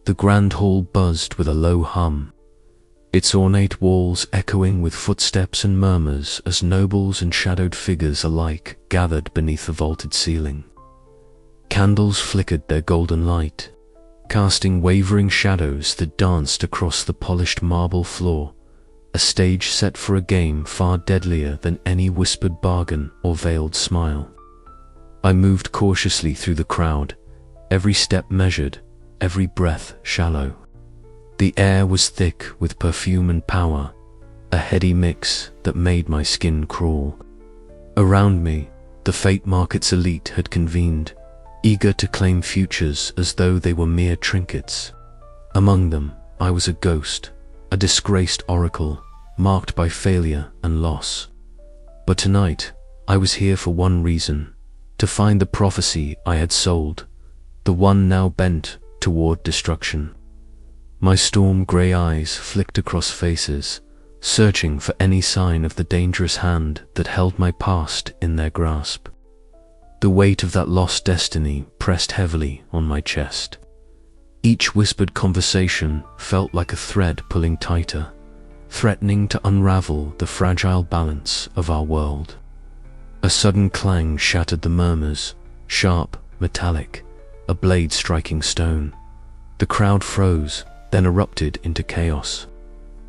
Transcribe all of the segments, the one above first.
The grand hall buzzed with a low hum, its ornate walls echoing with footsteps and murmurs as nobles and shadowed figures alike gathered beneath the vaulted ceiling. Candles flickered their golden light, casting wavering shadows that danced across the polished marble floor, a stage set for a game far deadlier than any whispered bargain or veiled smile. I moved cautiously through the crowd, every step measured, every breath shallow. The air was thick with perfume and power, a heady mix that made my skin crawl. Around me, the Fate Market's elite had convened, eager to claim futures as though they were mere trinkets. Among them, I was a ghost, a disgraced oracle, marked by failure and loss. But tonight, I was here for one reason, to find the prophecy I had sold, the one now bent toward destruction. My storm-grey eyes flicked across faces, searching for any sign of the dangerous hand that held my past in their grasp. The weight of that lost destiny pressed heavily on my chest. Each whispered conversation felt like a thread pulling tighter, threatening to unravel the fragile balance of our world. A sudden clang shattered the murmurs, sharp, metallic, a blade striking stone. The crowd froze, then erupted into chaos.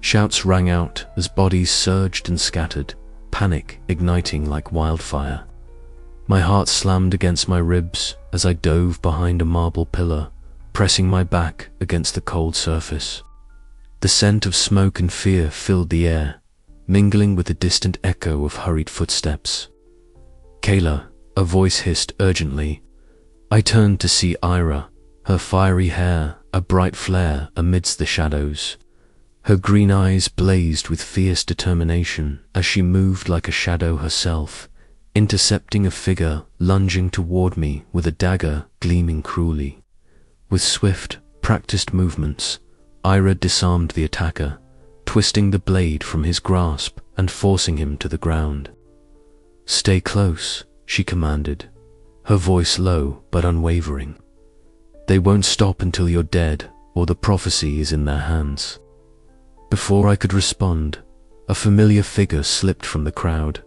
Shouts rang out as bodies surged and scattered, panic igniting like wildfire. My heart slammed against my ribs as I dove behind a marble pillar, pressing my back against the cold surface. The scent of smoke and fear filled the air, mingling with the distant echo of hurried footsteps. "Kayla," a voice hissed urgently. I turned to see Ira, her fiery hair a bright flare amidst the shadows. Her green eyes blazed with fierce determination as she moved like a shadow herself, intercepting a figure lunging toward me with a dagger gleaming cruelly. With swift, practiced movements, Ira disarmed the attacker, twisting the blade from his grasp and forcing him to the ground. "Stay close," she commanded, her voice low but unwavering. "They won't stop until you're dead or the prophecy is in their hands." Before I could respond, a familiar figure slipped from the crowd.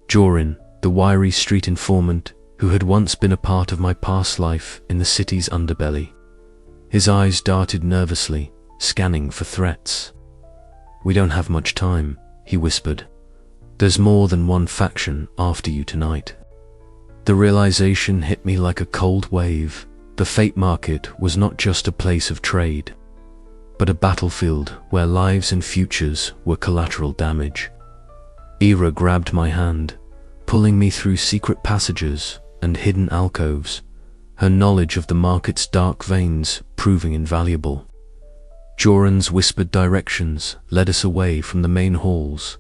Jorin, the wiry street informant who had once been a part of my past life in the city's underbelly. His eyes darted nervously, scanning for threats. "We don't have much time," he whispered. "There's more than one faction after you tonight." The realization hit me like a cold wave. The Fate Market was not just a place of trade, but a battlefield where lives and futures were collateral damage. Ira grabbed my hand, pulling me through secret passages and hidden alcoves, her knowledge of the market's dark veins proving invaluable. Joran's whispered directions led us away from the main halls,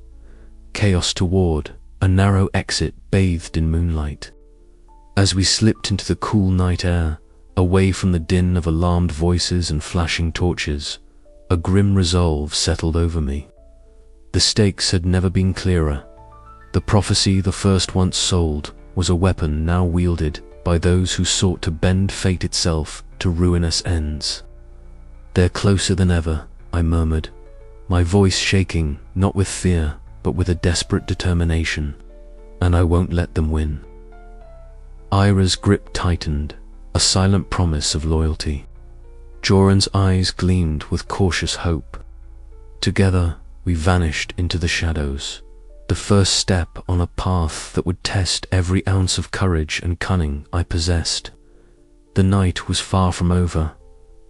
chaos toward a narrow exit bathed in moonlight. As we slipped into the cool night air, away from the din of alarmed voices and flashing torches, a grim resolve settled over me. The stakes had never been clearer. The prophecy the first once sold was a weapon now wielded by those who sought to bend fate itself to ruinous ends. "They're closer than ever," I murmured, my voice shaking not with fear but with a desperate determination, "and I won't let them win." Ira's grip tightened, a silent promise of loyalty. Joran's eyes gleamed with cautious hope. Together, we vanished into the shadows, the first step on a path that would test every ounce of courage and cunning I possessed. The night was far from over,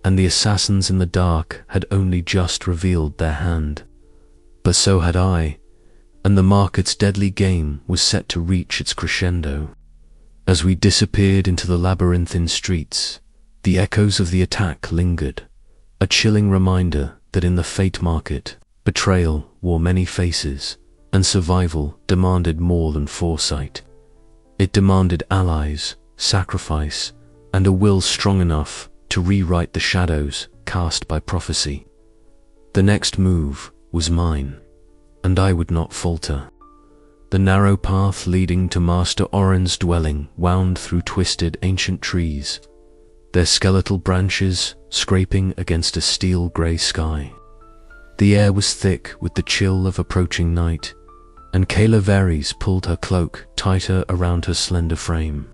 and the assassins in the dark had only just revealed their hand. But so had I, and the market's deadly game was set to reach its crescendo. As we disappeared into the labyrinthine streets, the echoes of the attack lingered, a chilling reminder that in the Fate Market, betrayal wore many faces, and survival demanded more than foresight. It demanded allies, sacrifice, and a will strong enough to rewrite the shadows cast by prophecy. The next move was mine, and I would not falter. The narrow path leading to Master Oren's dwelling wound through twisted ancient trees, their skeletal branches scraping against a steel-grey sky. The air was thick with the chill of approaching night, and Kayla Varys pulled her cloak tighter around her slender frame.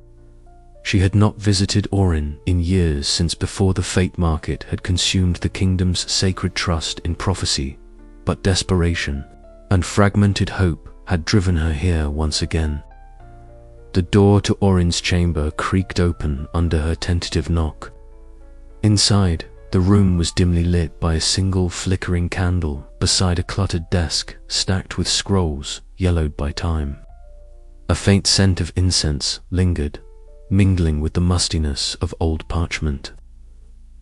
She had not visited Orin in years since before the fate market had consumed the kingdom's sacred trust in prophecy, but desperation and fragmented hope had driven her here once again. The door to Orin's chamber creaked open under her tentative knock. Inside, the room was dimly lit by a single flickering candle beside a cluttered desk stacked with scrolls yellowed by time. A faint scent of incense lingered, mingling with the mustiness of old parchment.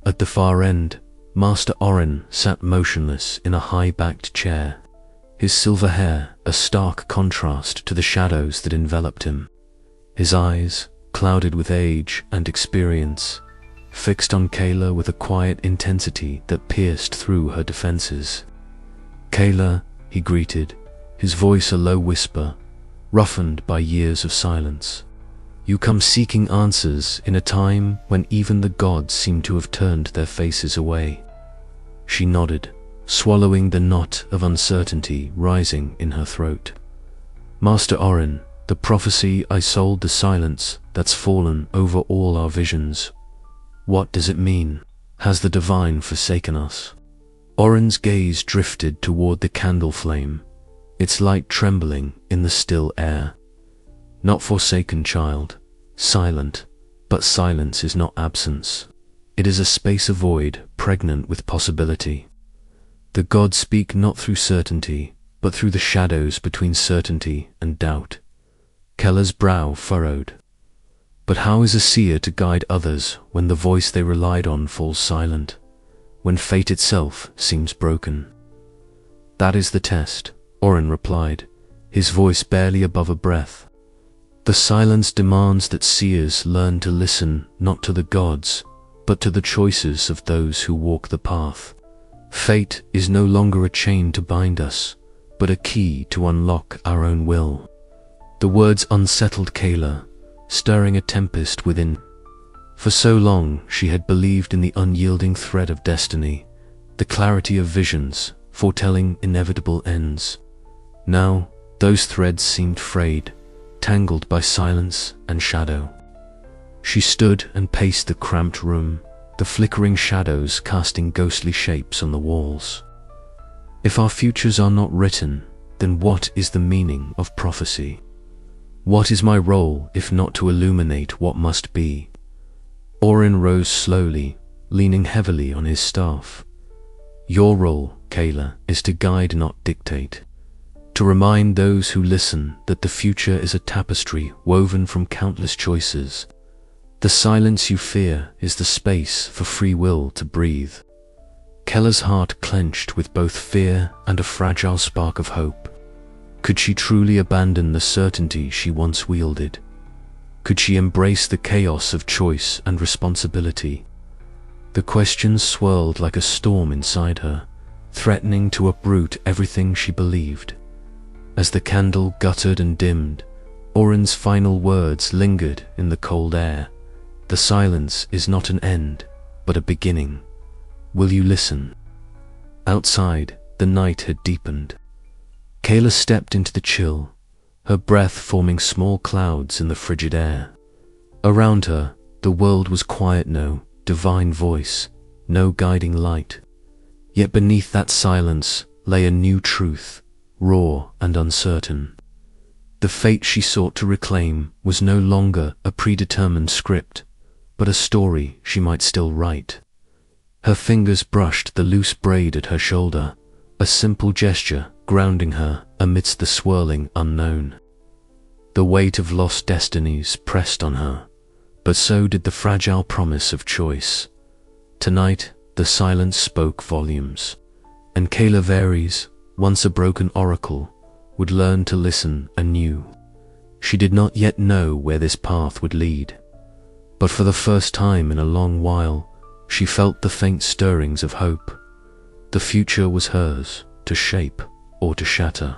At the far end, Master Orin sat motionless in a high-backed chair, his silver hair a stark contrast to the shadows that enveloped him. His eyes, clouded with age and experience, fixed on Kayla with a quiet intensity that pierced through her defenses. "Kayla," he greeted, his voice a low whisper, roughened by years of silence. "You come seeking answers in a time when even the gods seem to have turned their faces away." She nodded, swallowing the knot of uncertainty rising in her throat. "Master Orin, the prophecy I sold the silence that's fallen over all our visions. What does it mean? Has the divine forsaken us?" Orin's gaze drifted toward the candle flame, its light trembling in the still air. "Not forsaken, child. Silent. But silence is not absence. It is a space of void pregnant with possibility. The gods speak not through certainty, but through the shadows between certainty and doubt." Keller's brow furrowed. But how is a seer to guide others when the voice they relied on falls silent, when fate itself seems broken? "That is the test," Orin replied, his voice barely above a breath. "The silence demands that seers learn to listen not to the gods, but to the choices of those who walk the path. Fate is no longer a chain to bind us, but a key to unlock our own will." The words unsettled Kayla, stirring a tempest within. For so long she had believed in the unyielding thread of destiny, the clarity of visions, foretelling inevitable ends. Now, those threads seemed frayed, tangled by silence and shadow. She stood and paced the cramped room, the flickering shadows casting ghostly shapes on the walls. If our futures are not written, then what is the meaning of prophecy? What is my role if not to illuminate what must be? Orin rose slowly, leaning heavily on his staff. "Your role, Kayla, is to guide, not dictate. To remind those who listen that the future is a tapestry woven from countless choices. The silence you fear is the space for free will to breathe." Keller's heart clenched with both fear and a fragile spark of hope. Could she truly abandon the certainty she once wielded? Could she embrace the chaos of choice and responsibility? The questions swirled like a storm inside her, threatening to uproot everything she believed. As the candle guttered and dimmed, Orin's final words lingered in the cold air. "The silence is not an end, but a beginning. Will you listen?" Outside, the night had deepened. Kayla stepped into the chill, her breath forming small clouds in the frigid air. Around her, the world was quiet, no divine voice, no guiding light. Yet beneath that silence lay a new truth, raw and uncertain. The fate she sought to reclaim was no longer a predetermined script, but a story she might still write. Her fingers brushed the loose braid at her shoulder, a simple gesture grounding her amidst the swirling unknown. The weight of lost destinies pressed on her, but so did the fragile promise of choice. Tonight, the silence spoke volumes, and Kayla Varys, once a broken oracle, would learn to listen anew. She did not yet know where this path would lead, but for the first time in a long while, she felt the faint stirrings of hope. The future was hers, to shape or to shatter,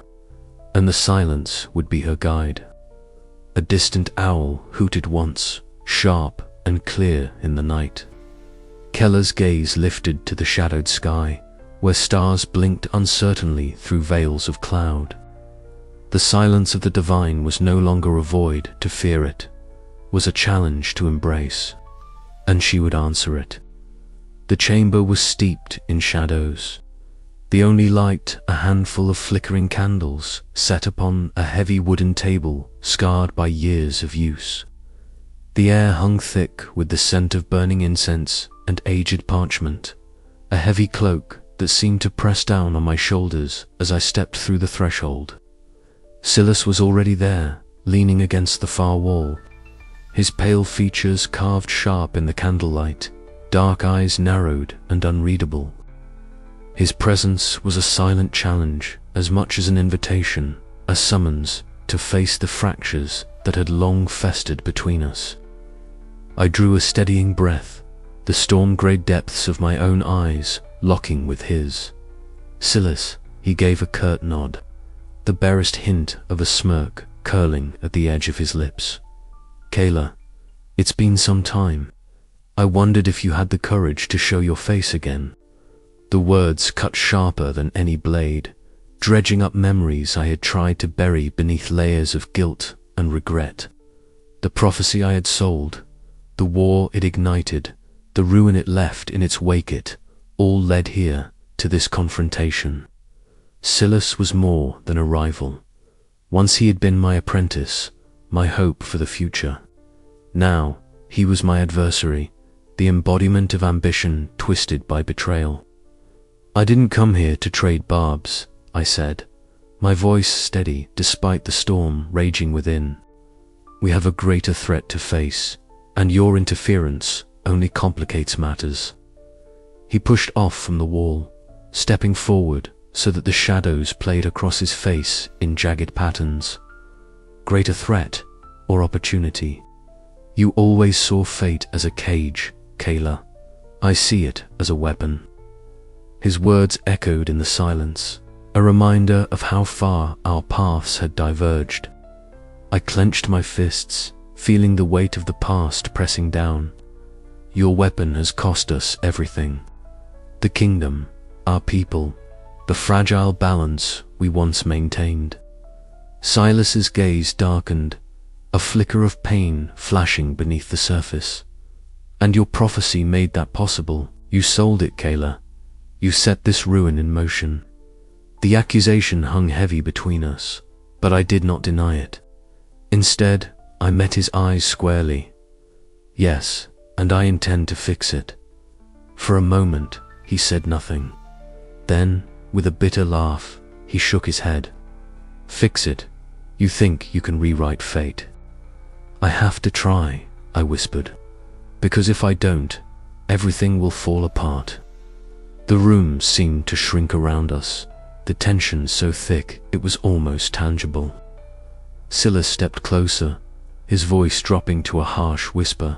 and the silence would be her guide. A distant owl hooted once, sharp and clear in the night. Keller's gaze lifted to the shadowed sky, where stars blinked uncertainly through veils of cloud. The silence of the divine was no longer a void to fear, it was a challenge to embrace, and she would answer it. The chamber was steeped in shadows. The only light, a handful of flickering candles set upon a heavy wooden table scarred by years of use. The air hung thick with the scent of burning incense and aged parchment, a heavy cloak that seemed to press down on my shoulders as I stepped through the threshold. Silas was already there, leaning against the far wall, his pale features carved sharp in the candlelight, dark eyes narrowed and unreadable. His presence was a silent challenge, as much as an invitation, a summons to face the fractures that had long festered between us. I drew a steadying breath, the storm-grey depths of my own eyes locking with his. "Silas," he gave a curt nod, the barest hint of a smirk curling at the edge of his lips. "Kayla, it's been some time. I wondered if you had the courage to show your face again." The words cut sharper than any blade, dredging up memories I had tried to bury beneath layers of guilt and regret. The prophecy I had sold, the war it ignited, the ruin it left in its wake, it all led here to this confrontation. Silas was more than a rival. Once he had been my apprentice, my hope for the future. Now he was my adversary, the embodiment of ambition twisted by betrayal. "I didn't come here to trade barbs," I said, my voice steady despite the storm raging within. "We have a greater threat to face, and your interference only complicates matters." He pushed off from the wall, stepping forward so that the shadows played across his face in jagged patterns. "Greater threat or opportunity? You always saw fate as a cage, Kayla. I see it as a weapon." His words echoed in the silence, a reminder of how far our paths had diverged. I clenched my fists, feeling the weight of the past pressing down. "Your weapon has cost us everything. The kingdom, our people, the fragile balance we once maintained." Silas's gaze darkened, a flicker of pain flashing beneath the surface. "And your prophecy made that possible. You sold it, Kayla. You set this ruin in motion." The accusation hung heavy between us, but I did not deny it. Instead, I met his eyes squarely. "Yes, and I intend to fix it." For a moment, he said nothing. Then, with a bitter laugh, he shook his head. "Fix it? You think you can rewrite fate?" "I have to try," I whispered, "because if I don't, everything will fall apart." The room seemed to shrink around us, the tension so thick it was almost tangible. Silas stepped closer, his voice dropping to a harsh whisper.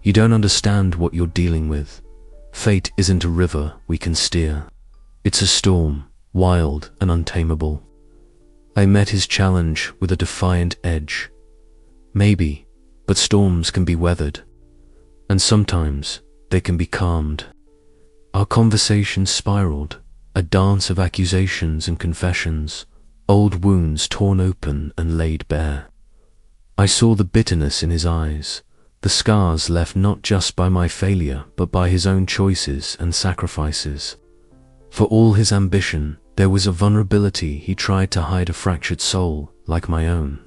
"You don't understand what you're dealing with. Fate isn't a river we can steer. It's a storm, wild and untamable." I met his challenge with a defiant edge. "Maybe, but storms can be weathered. And sometimes they can be calmed." Our conversation spiraled, a dance of accusations and confessions, old wounds torn open and laid bare. I saw the bitterness in his eyes, the scars left not just by my failure but by his own choices and sacrifices. For all his ambition, there was a vulnerability he tried to hide, a fractured soul like my own.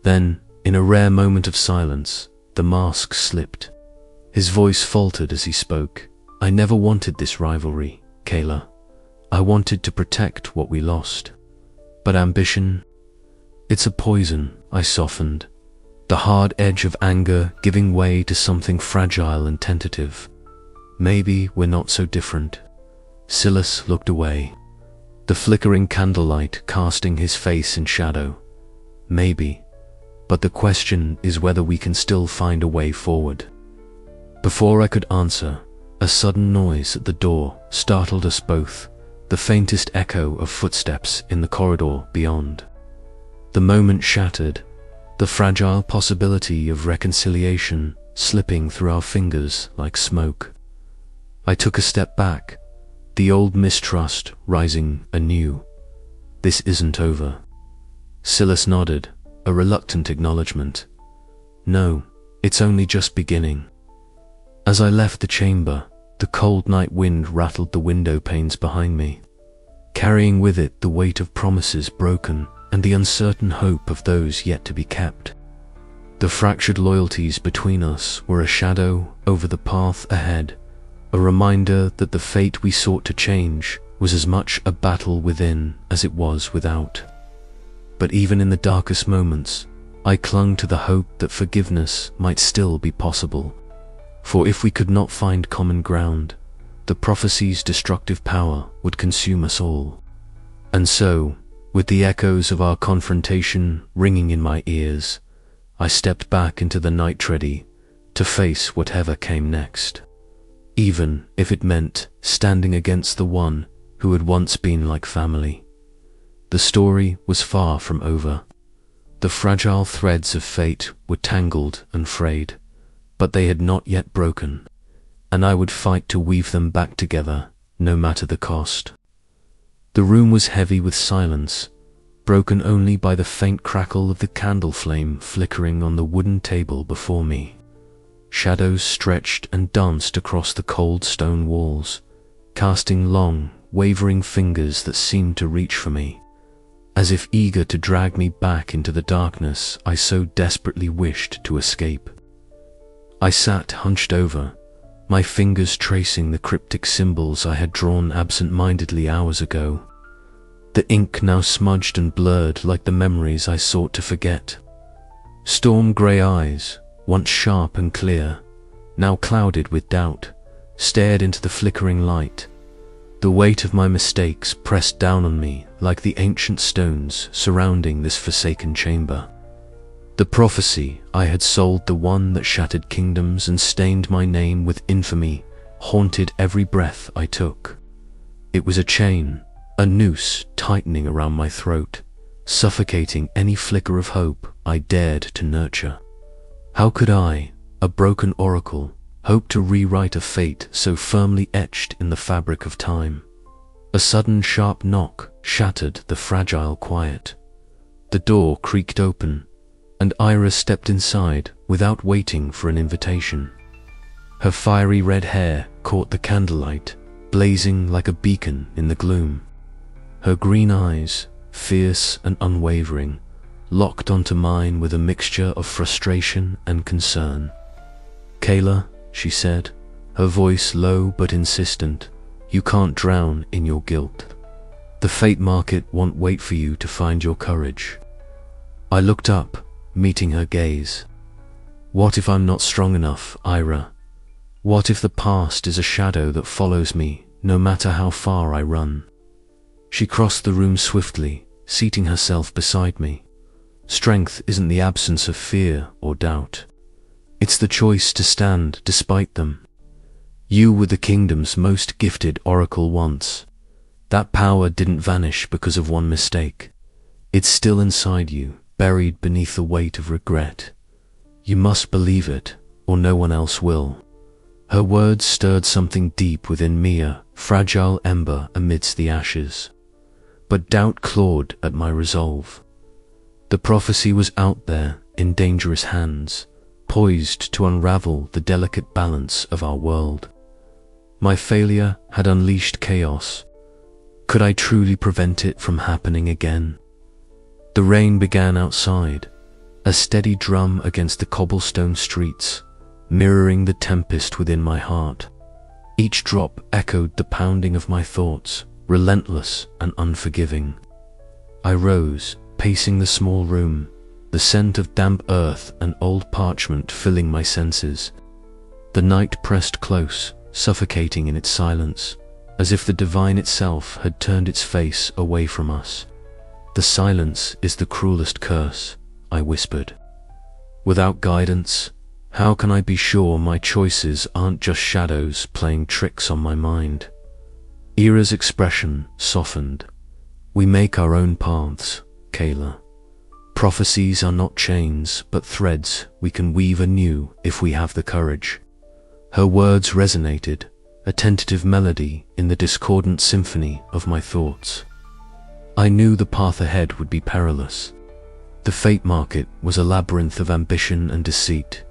Then, in a rare moment of silence, the mask slipped. His voice faltered as he spoke. "I never wanted this rivalry, Kayla. I wanted to protect what we lost. But ambition, it's a poison," I softened, the hard edge of anger giving way to something fragile and tentative. "Maybe we're not so different." Silas looked away, the flickering candlelight casting his face in shadow. "Maybe, but the question is whether we can still find a way forward." Before I could answer, a sudden noise at the door startled us both, the faintest echo of footsteps in the corridor beyond. The moment shattered, the fragile possibility of reconciliation slipping through our fingers like smoke. I took a step back, the old mistrust rising anew. This isn't over. Silas nodded, a reluctant acknowledgement. No, it's only just beginning. As I left the chamber, the cold night wind rattled the window panes behind me, carrying with it the weight of promises broken and the uncertain hope of those yet to be kept. The fractured loyalties between us were a shadow over the path ahead, a reminder that the fate we sought to change was as much a battle within as it was without. But even in the darkest moments, I clung to the hope that forgiveness might still be possible. For if we could not find common ground, the prophecy's destructive power would consume us all. And so, with the echoes of our confrontation ringing in my ears, I stepped back into the night ready to face whatever came next, even if it meant standing against the one who had once been like family. The story was far from over. The fragile threads of fate were tangled and frayed, but they had not yet broken, and I would fight to weave them back together, no matter the cost. The room was heavy with silence, broken only by the faint crackle of the candle flame flickering on the wooden table before me. Shadows stretched and danced across the cold stone walls, casting long, wavering fingers that seemed to reach for me, as if eager to drag me back into the darkness I so desperately wished to escape. I sat hunched over, my fingers tracing the cryptic symbols I had drawn absent-mindedly hours ago, the ink now smudged and blurred like the memories I sought to forget. Storm-grey eyes, once sharp and clear, now clouded with doubt, stared into the flickering light. The weight of my mistakes pressed down on me like the ancient stones surrounding this forsaken chamber. The prophecy I had sold, the one that shattered kingdoms and stained my name with infamy, haunted every breath I took. It was a chain, a noose tightening around my throat, suffocating any flicker of hope I dared to nurture. How could I, a broken oracle, hope to rewrite a fate so firmly etched in the fabric of time? A sudden sharp knock shattered the fragile quiet. The door creaked open, and Ira stepped inside without waiting for an invitation. Her fiery red hair caught the candlelight, blazing like a beacon in the gloom. Her green eyes, fierce and unwavering, locked onto mine with a mixture of frustration and concern. "Kayla," she said, her voice low but insistent, "you can't drown in your guilt. The fate market won't wait for you to find your courage." I looked up, meeting her gaze. "What if I'm not strong enough, Ira? What if the past is a shadow that follows me no matter how far I run?" She crossed the room swiftly, seating herself beside me. "Strength isn't the absence of fear or doubt. It's the choice to stand despite them. You were the kingdom's most gifted oracle once. That power didn't vanish because of one mistake. It's still inside you, buried beneath the weight of regret. You must believe it, or no one else will." Her words stirred something deep within me, a fragile ember amidst the ashes. But doubt clawed at my resolve. The prophecy was out there in dangerous hands, poised to unravel the delicate balance of our world. My failure had unleashed chaos. Could I truly prevent it from happening again? The rain began outside, a steady drum against the cobblestone streets, mirroring the tempest within my heart. Each drop echoed the pounding of my thoughts, relentless and unforgiving. I rose, pacing the small room, the scent of damp earth and old parchment filling my senses. The night pressed close, suffocating in its silence, as if the divine itself had turned its face away from us. "The silence is the cruelest curse," I whispered. "Without guidance, how can I be sure my choices aren't just shadows playing tricks on my mind?" Ira's expression softened. "We make our own paths, Kayla. Prophecies are not chains, but threads we can weave anew if we have the courage. Her words resonated, a tentative melody in the discordant symphony of my thoughts. I knew the path ahead would be perilous. The fate market was a labyrinth of ambition and deceit,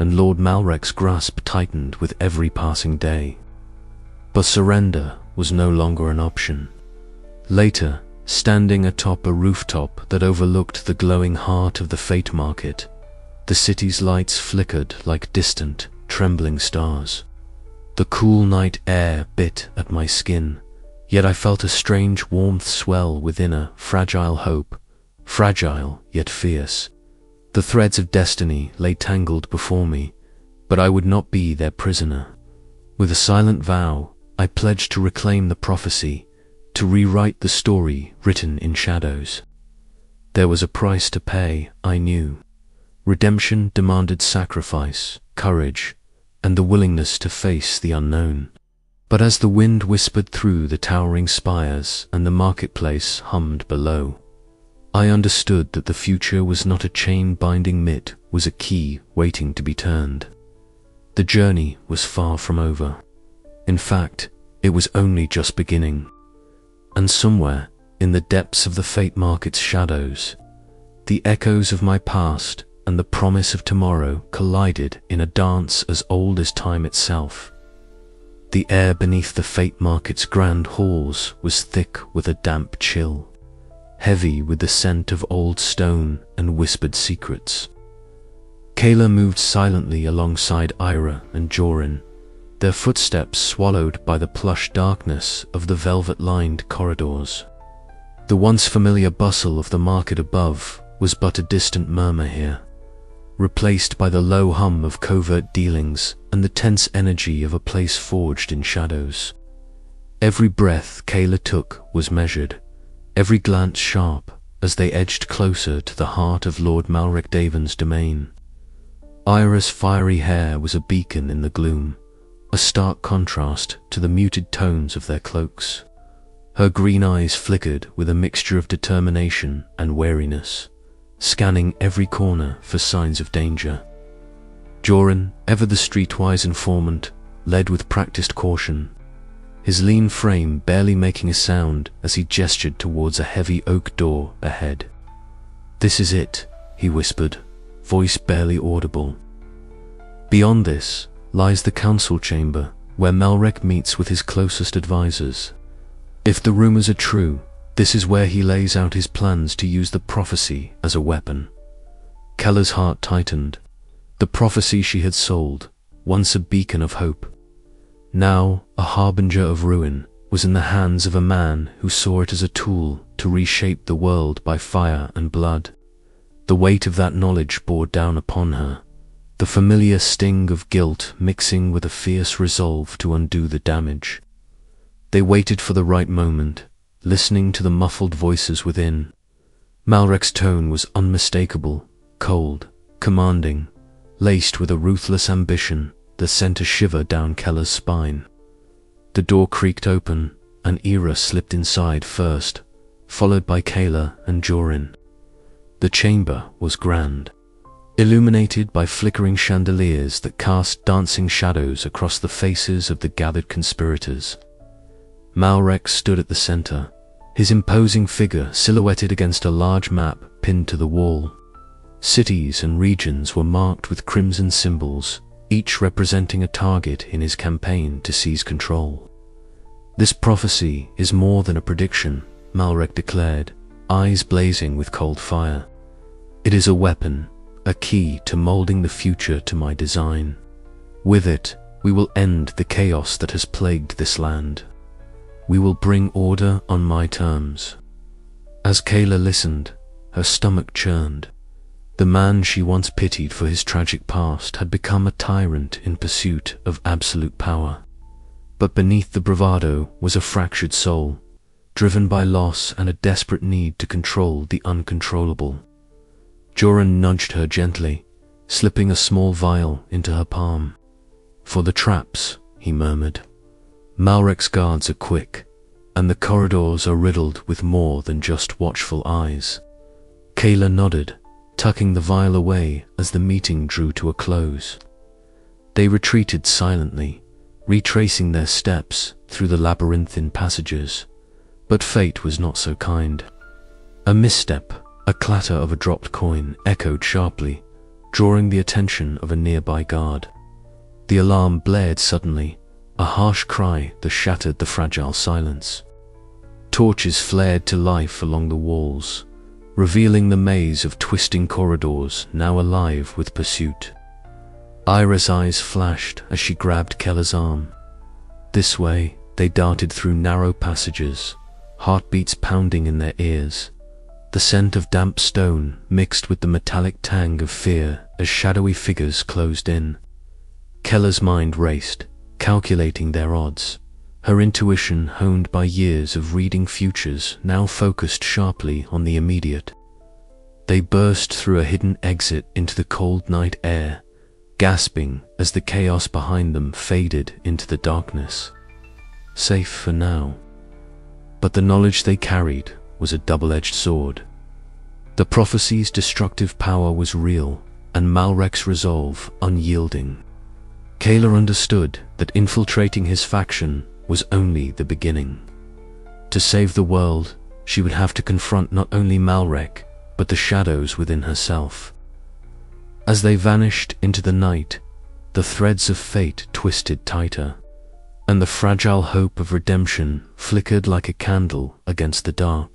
and Lord Malrek's grasp tightened with every passing day. But surrender was no longer an option. Later, standing atop a rooftop that overlooked the glowing heart of the fate market, the city's lights flickered like distant, trembling stars. The cool night air bit at my skin, yet I felt a strange warmth swell within, a fragile hope, fragile yet fierce. The threads of destiny lay tangled before me, but I would not be their prisoner. With a silent vow, I pledged to reclaim the prophecy, to rewrite the story written in shadows. There was a price to pay, I knew. Redemption demanded sacrifice, courage, and the willingness to face the unknown. But as the wind whispered through the towering spires and the marketplace hummed below, I understood that the future was not a chain-binding mitt, was a key waiting to be turned. The journey was far from over. In fact, it was only just beginning. And somewhere, in the depths of the fate market's shadows, the echoes of my past and the promise of tomorrow collided in a dance as old as time itself. The air beneath the fate market's grand halls was thick with a damp chill, heavy with the scent of old stone and whispered secrets. Kayla moved silently alongside Ira and Jorin, their footsteps swallowed by the plush darkness of the velvet-lined corridors. The once familiar bustle of the market above was but a distant murmur here, replaced by the low hum of covert dealings and the tense energy of a place forged in shadows. Every breath Kayla took was measured, every glance sharp, as they edged closer to the heart of Lord Malrek Daven's domain. Ira's fiery hair was a beacon in the gloom, a stark contrast to the muted tones of their cloaks. Her green eyes flickered with a mixture of determination and wariness, scanning every corner for signs of danger. Jorin, ever the streetwise informant, led with practiced caution, his lean frame barely making a sound as he gestured towards a heavy oak door ahead. "This is it," he whispered, voice barely audible. "Beyond this lies the council chamber, where Malrek meets with his closest advisors. If the rumors are true, this is where he lays out his plans to use the prophecy as a weapon." Kella's heart tightened. The prophecy she had sold, once a beacon of hope, now a harbinger of ruin, was in the hands of a man who saw it as a tool to reshape the world by fire and blood. The weight of that knowledge bore down upon her, the familiar sting of guilt mixing with a fierce resolve to undo the damage. They waited for the right moment, listening to the muffled voices within. Malrek's tone was unmistakable, cold, commanding, laced with a ruthless ambition that sent a shiver down Kella's spine. The door creaked open, and Ira slipped inside first, followed by Kayla and Jorin. The chamber was grand, illuminated by flickering chandeliers that cast dancing shadows across the faces of the gathered conspirators. Malrek stood at the center, his imposing figure silhouetted against a large map pinned to the wall. Cities and regions were marked with crimson symbols, each representing a target in his campaign to seize control. "This prophecy is more than a prediction," Malrek declared, eyes blazing with cold fire. "It is a weapon, a key to molding the future to my design. With it, we will end the chaos that has plagued this land. We will bring order on my terms." As Kayla listened, her stomach churned. The man she once pitied for his tragic past had become a tyrant in pursuit of absolute power. But beneath the bravado was a fractured soul, driven by loss and a desperate need to control the uncontrollable. Jorin nudged her gently, slipping a small vial into her palm. "For the traps," he murmured. "Malrek's guards are quick, and the corridors are riddled with more than just watchful eyes." Kayla nodded, tucking the vial away as the meeting drew to a close. They retreated silently, retracing their steps through the labyrinthine passages, but fate was not so kind. A misstep, a clatter of a dropped coin echoed sharply, drawing the attention of a nearby guard. The alarm blared suddenly, a harsh cry that shattered the fragile silence. Torches flared to life along the walls, revealing the maze of twisting corridors now alive with pursuit. Ira's eyes flashed as she grabbed Keller's arm. This way, they darted through narrow passages, heartbeats pounding in their ears. The scent of damp stone mixed with the metallic tang of fear as shadowy figures closed in. Keller's mind raced, calculating their odds. Her intuition, honed by years of reading futures, now focused sharply on the immediate. They burst through a hidden exit into the cold night air, gasping as the chaos behind them faded into the darkness. Safe for now. But the knowledge they carried was a double-edged sword. The prophecy's destructive power was real, and Malrek's resolve unyielding. Kayla understood that infiltrating his faction was only the beginning. To save the world, she would have to confront not only Malrek, but the shadows within herself. As they vanished into the night, the threads of fate twisted tighter, and the fragile hope of redemption flickered like a candle against the dark.